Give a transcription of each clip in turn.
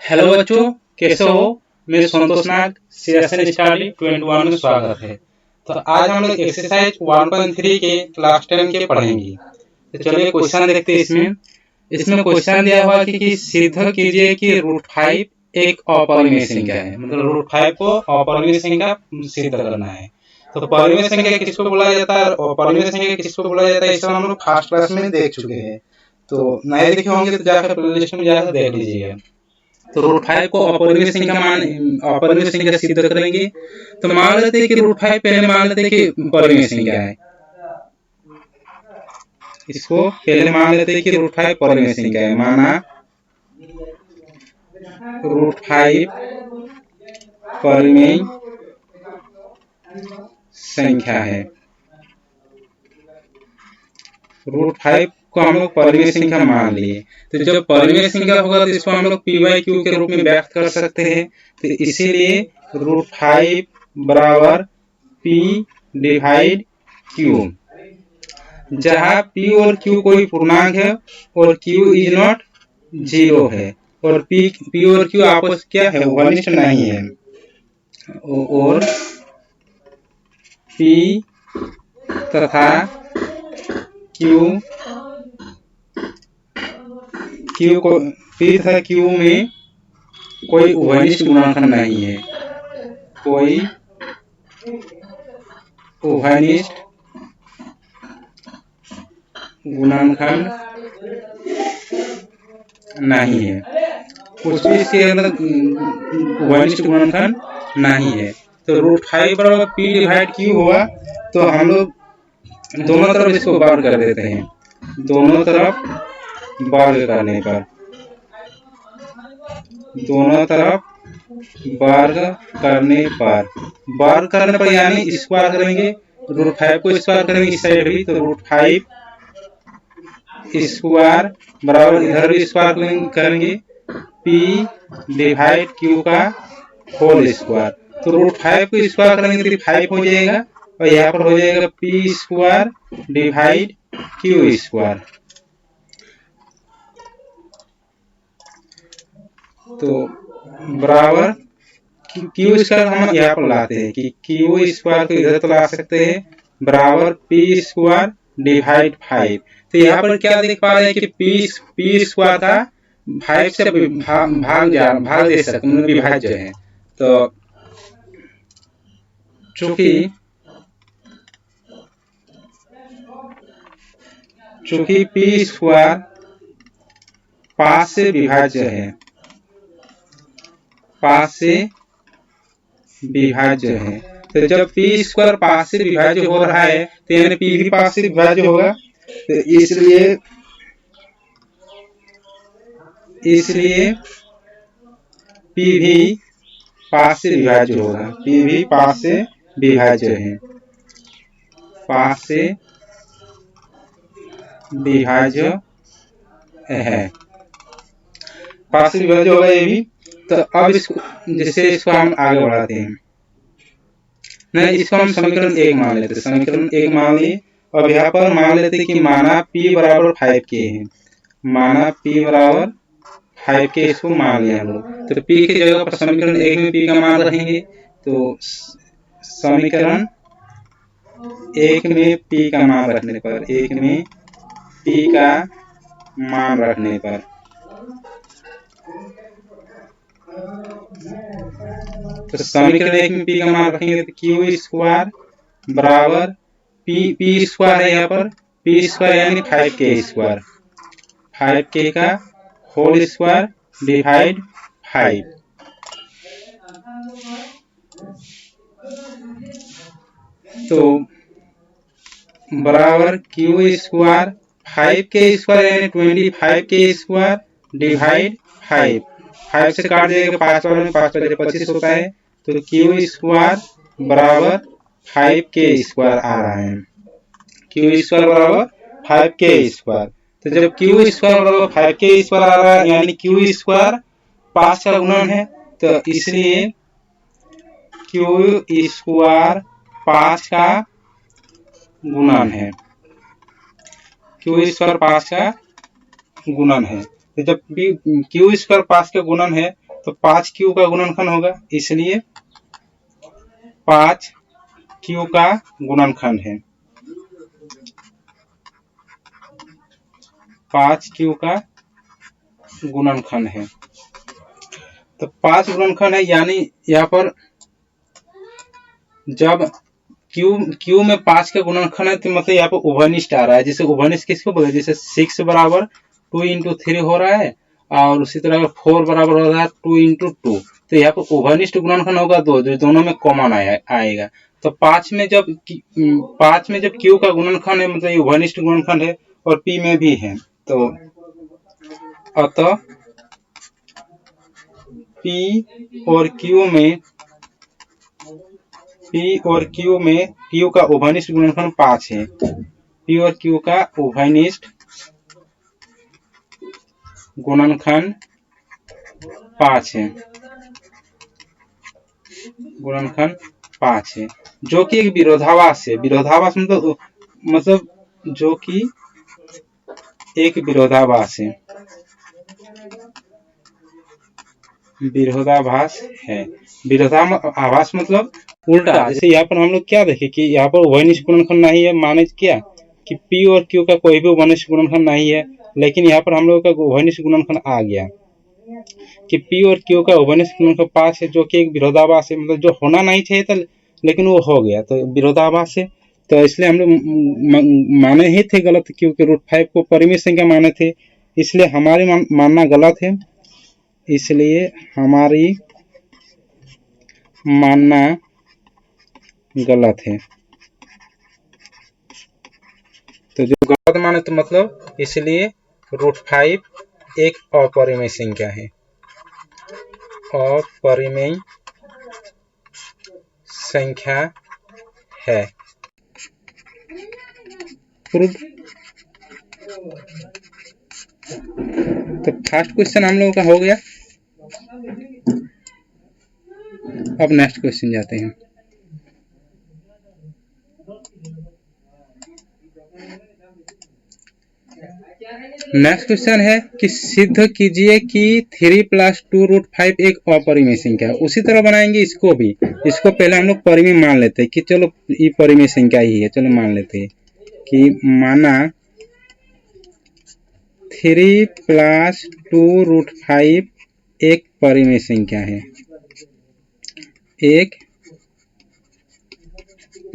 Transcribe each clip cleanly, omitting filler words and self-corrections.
Hello बच्चों, कैसे हो। मैं संतोष नाग सीएसएन स्टडी 21 में स्वागत है। तो आज हम लोग एक्सरसाइज 1.3 के क्लास 10 के पढ़ेंगे। तो चलिए क्वेश्चन देखते हैं। इसमें क्वेश्चन दिया हुआ कि सिद्ध कीजिए कि √5 एक अपरिमेय संख्या है। मतलब √5 को अपरिमेय संख्या सिद्ध करना है। तो परिमेय संख्या किसको बोला जाता है और अपरिमेय संख्या किसको बोला जाता है, इसे हम लोग फर्स्ट क्लास में देख चुके हैं। तो नए देखे होंगे तो जाकर प्लेलिस्ट में जाकर देख लीजिएगा। तो √5 को अपरिमेय संख्या सिद्ध करेंगे। तो मान लेते हैं कि √5 पहले मान लेते हैं कि परिमेय संख्या है। इसको पहले मान लेते हैं कि √5 परिमेय संख्या है। माना √5 परिमेय संख्या है। √5 को हम लोग परिमेय संख्या मान लिए। तो जब परिमेय संख्या होगा तो इसको हम लोग p/q के रूप में व्यक्त कर सकते हैं। तो इसीलिए √5 बराबर p/q, जहाँ p और q कोई पूर्णांक है और q इज नॉट 0 है और p और q आपस क्या है, घनिष्ठ नहीं है। और p तथा p तथा q में कोई उभयनिष्ठ गुणनखंड नहीं है। कोई उभयनिष्ठ गुणनखंड नहीं है। कुछ भी इसके अंदर उभयनिष्ठ गुणनखंड नहीं है। तो √5 बराबर p/q होगा। तो हम लोग दोनों तरफ इसको वर्ग कर देते हैं। दोनों तरफ वर्ग करने पर यानी स्क्वायर करेंगे। √5 को स्क्वायर करेंगे इस साइड भी, तो √5 स्क्वायर बराबर इधर भी स्क्वायर करेंगे p/q का होल स्क्वायर। तो √5 को स्क्वायर करेंगे तो 5 हो जाएगा और यहाँ पर हो जाएगा p²/q²। तो बराबर q² हम यहाँ पर लाते हैं कि q² को इधर तो ला सकते हैं बराबर p²/5। तो यहाँ पर क्या देख पा रहे हैं कि p² का 5 से भाग दे सकते, मतलब विभाज्य है। तो चूंकि p² 5 से विभाज्य है, 5 से विभाज्य है। तो जब p² 5 से विभाज्य हो रहा है तो यानी p भी 5 से विभाज्य होगा। तो इसलिए p भी 5 से विभाज्य होगा। p भी 5 से विभाज्य है, 5 से विभाज्य है, 5 से विभाज्य होगा ये भी। तो अब इसको हम आगे बढ़ाते हैं। नहीं, इसको हम समीकरण 1 मान लेते हैं। समीकरण 1 मान लिए। अब यहाँ पर मान लेते हैं कि माना p बराबर 5k है। माना p बराबर 5k, इसको मान लिया हम लोग। तो p की जगह पर समीकरण 1 में p का मान रखेंगे। तो समीकरण 1 में p का मान रखने पर, तो समीकरण 1 में p का मान रखेंगे तो q² बराबर p² है यहाँ पर, p² यानी 5k², 5k का होल स्क्वायर डिवाइड 5। तो बराबर q² 5k² यानी 25k² डिवाइड 5। 5 से काट देगा 5 बार में, 5 बजे 25 होता है। तो q² बराबर 5k² आ रहा है। q² बराबर 5k²। तो जब q² बराबर 5k² आ रहा है यानी q² 5 का गुणन है। तो इसलिए q² 5 का गुणन है। q² 5 का गुणन है। तो जब q² 5 का गुणन है तो 5q का गुणनखंड होगा, इसलिए 5q का गुणनखंड है, 5q का गुणनखंड है। तो 5 गुणनखंड है, यानी यहाँ पर जब Q में 5 का गुणनखंड है तो मतलब यहाँ पर उभयनिष्ठ आ रहा है। जैसे उभयनिष्ठ किसको बोले, जैसे 6 बराबर 2 × 3 हो रहा है और उसी तरह 4 बराबर हो रहा है 2 × 2, तो यहाँ पर उभयनिष्ठ गुणनखंड होगा 2, जो दोनों में कॉमन आएगा। तो 5 में जब Q का गुणनखंड है मतलब ये उभयनिष्ठ गुणनखंड है और P में भी है, तो अतः P और Q में Q का उभयनिष्ठ गुणनखंड 5 है। P और Q का उभयनिष्ठ गुणनखंड 5 है, गुणनखंड 5 है, जो कि एक विरोधाभास है। विरोधाभास मतलब जो कि एक विरोधाभास है, विरोधाभास है। विरोधाभास मतलब उल्टा। जैसे यहाँ पर हम लोग क्या देखें कि यहाँ पर उभयनिष्ठ गुणनखंड नहीं है, माने क्या कि P और Q का कोई भी उभयनिष्ठ गुणनखंड नहीं है, लेकिन यहाँ पर हम लोग का उभयनिष्ठ गुणनखंड आ गया कि P और Q का उभयनिष्ठ गुणनखंड 5 है, जो कि एक विरोधाभास है, मतलब जो होना नहीं चाहिए था लेकिन वो हो गया, तो विरोधाभास है। तो इसलिए हम लोग माने ही थे गलत, क्योंकि √5 को परिमेय संख्या माने थे, इसलिए हमारी मानना गलत है, इसलिए हमारी मानना गलत है। तो जो गलत माने तो मतलब इसलिए √5 एक अपरिमेय संख्या है, अपरिमेय संख्या है। प्रूफ। तो फर्स्ट क्वेश्चन हम लोगों का हो गया। अब नेक्स्ट क्वेश्चन जाते हैं। नेक्स्ट क्वेश्चन है कि सिद्ध कीजिए कि 3 + 2 √5 एक अपरिमेय संख्या है। उसी तरह बनाएंगे इसको भी। इसको पहले हम लोग परिमेय मान लेते हैं कि चलो ये परिमेय संख्या ही है, चलो मान लेते हैं कि माना 3 + 2 √5 एक परिमेय संख्या है, एक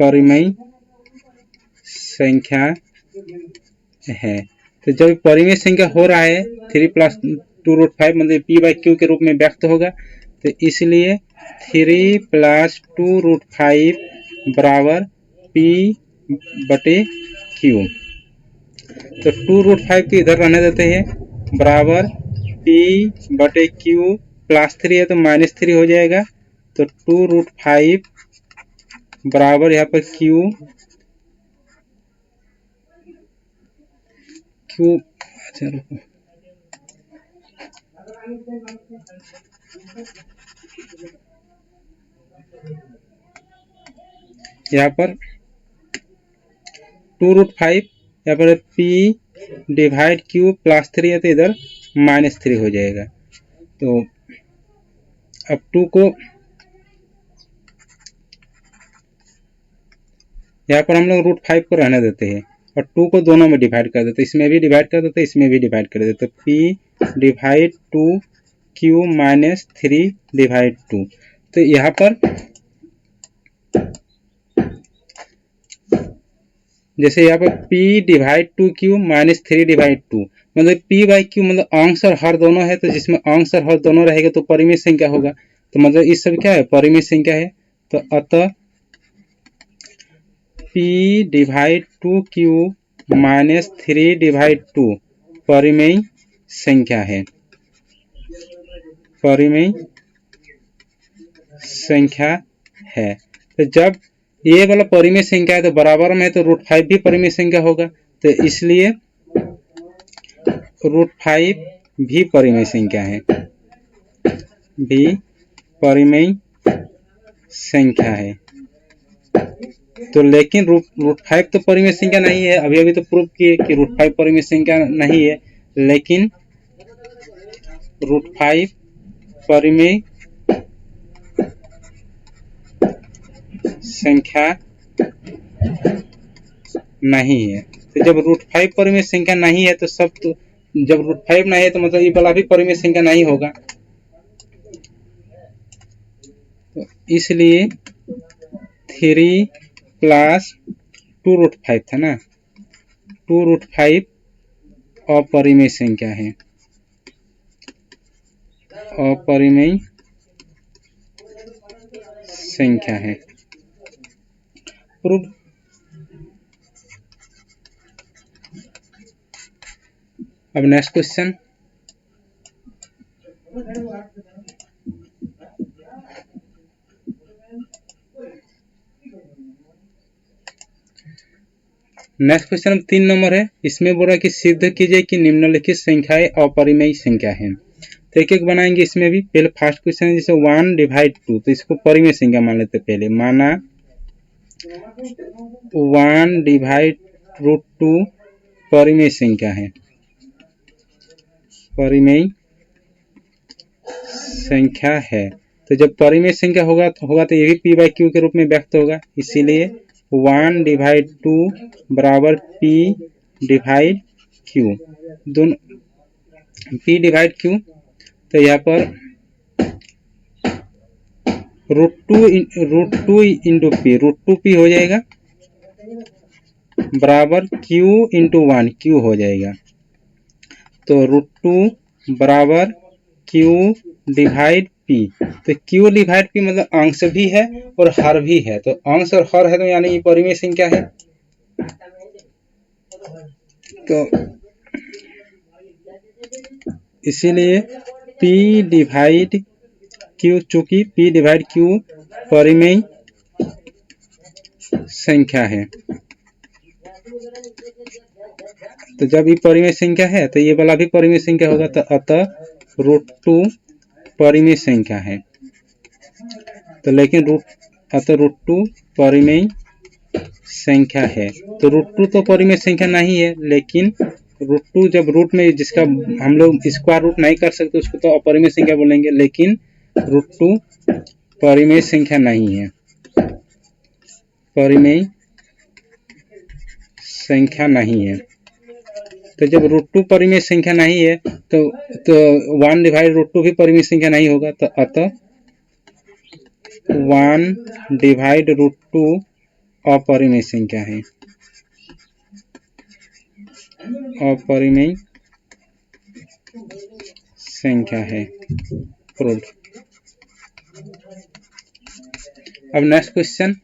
परिमेय संख्या है। तो जब परिमेय संख्या हो रहा है 3 + 2 √5 मतलब P/Q के रूप में व्यक्त होगा, तो इसलिए 3 + 2 √5 बराबर P/Q। तो 2 √5 को इधर रहने देते हैं, बराबर P/Q +3 है तो -3 हो जाएगा, तो 2 √5 बराबर यहाँ पर Q अच्छा रुको, यहाँ पर 2 √5 यहाँ पर P/Q +3 है तो इधर -3 हो जाएगा। तो अब 2 को यहाँ पर हम लोग √5 को रहने देते हैं और 2 को दोनों में डिवाइड कर देते हैं, इसमें भी डिवाइड कर देते हैं, इसमें भी डिवाइड कर देते हैं। P/2 Q -3/2। तो यहाँ पर जैसे यहाँ पर P/2 Q -3/2 मतलब P/Q मतलब अंश और हर दोनों है, तो जिसमें अंश और हर दोनों रहेगा तो परिमेय संख्या होगा, तो मतलब इस सब क्या है, परिमेय संख्या है। तो अतः P/2 Q -3/2 परिमेय संख्या है, परिमेय संख्या है। तो जब ये वाला परिमेय संख्या है तो बराबर में है, तो √5 भी परिमेय संख्या होगा, तो इसलिए √5 भी परिमेय संख्या है, भी परिमेय संख्या है। तो लेकिन √5 तो परिमेय संख्या नहीं है, अभी अभी तो प्रूफ किए कि √5 परिमेय संख्या नहीं है, लेकिन √5 परिमेय संख्या नहीं है। तो जब √5 परिमेय संख्या नहीं है तो सब तो जब √5 नहीं है तो मतलब ये वाला भी परिमेय संख्या नहीं होगा। तो इसलिए 3 + 2√5 था ना, 2√5 अपरिमेय संख्या है, अपरिमेय संख्या है। प्रूव। अब next question, next question 3 number है। इसमें बोल रहा है कि सिद्ध कीजिए कि निम्नलिखित संख्याएं अपरिमेय संख्या है। तो एक एक बनाएंगे इसमें भी। पहले फर्स्ट क्वेश्चन है जैसे 1/2, तो इसको परिमेय संख्या मान लेते। पहले माना 1/√2 परिमेय संख्या है, परिमेय संख्या है। तो जब परिमेय संख्या होगा तो ये भी p/q के रूप में व्यक्त होगा। इसीलिए 1/2 बराबर p/q, दोनों p/q। तो यहाँ पर √2 इंटू p, √2p हो जाएगा बराबर q इंटू 1, q हो जाएगा। तो √2 बराबर q/p। तो q/p मतलब अंश भी है और हर भी है। तो अंश और हर है तो यानी ये परिमेय संख्या है। तो इसीलिए p/q, चूंकि p/q परिमेय संख्या है। तो जब ये परिमेय संख्या है तो ये वाला भी परिमेय संख्या होगा। तो अतः √2 परिमेय संख्या है। तो लेकिन √2 परिमेय संख्या है। तो √2 तो परिमेय संख्या नहीं है, लेकिन √2 जब रूट में जिसका हम लोग स्क्वायर रूट नहीं कर सकते उसको तो अपरिमेय संख्या बोलेंगे। लेकिन √2 परिमेय संख्या नहीं है, परिमेय संख्या नहीं है। तो जब √2 परिमेय संख्या नहीं है तो 1/√2 भी परिमेय संख्या नहीं होगा। तो अतः 1/√2 अपरिमेय संख्या है, अपरिमेय संख्या है। प्रूव्ड। अब नेक्स्ट क्वेश्चन,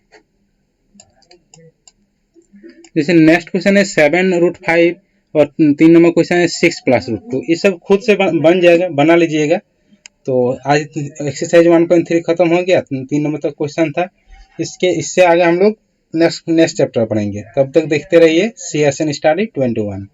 जैसे नेक्स्ट क्वेश्चन है 7√5 और 3 नंबर क्वेश्चन है 6 + √2। ये सब खुद से बन जाएगा, बना लीजिएगा। तो आज एक्सरसाइज 1.3 खत्म हो गया। 3 नंबर तक क्वेश्चन था। इससे आगे हम लोग नेक्स्ट चैप्टर पढ़ेंगे। तब तक देखते रहिए CSN स्टडी 21।